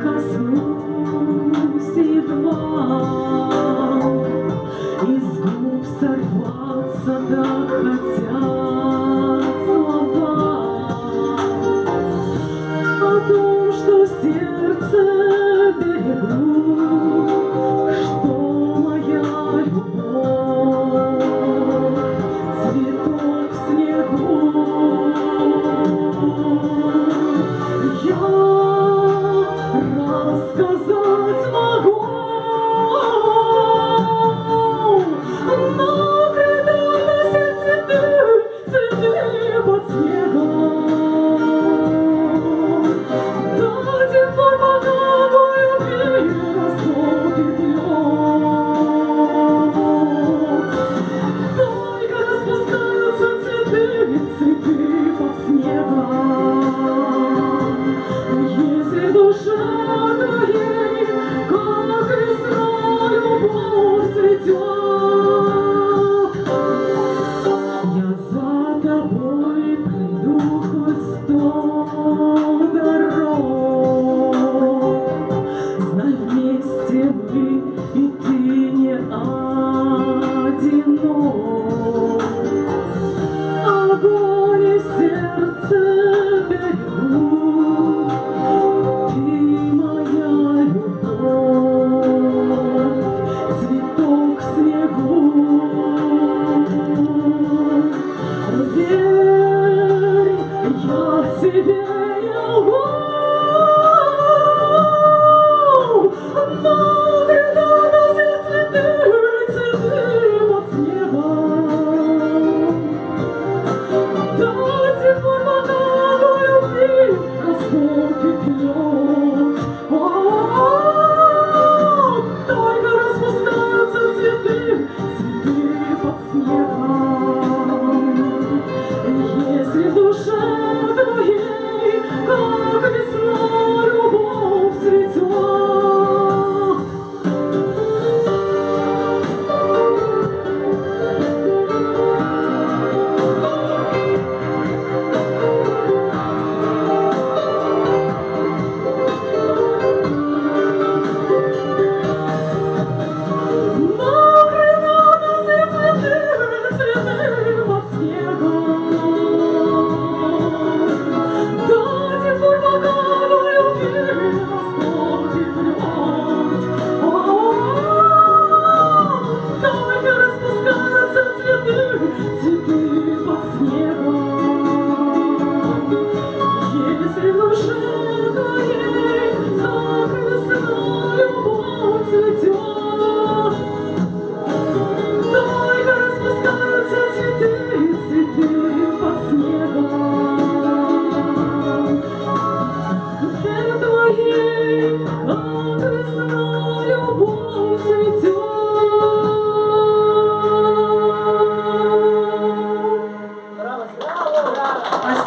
коснусь едва, из губ сорваться так хотят слова о том, что в сердце берегу, что моя любовь цветок в снегу. Я рассказать могу, но когда все цветы, цветы под снегом, до тех пор, пока мой мир растопит лед. Только распускаются цветы, цветы под снегом. Если душа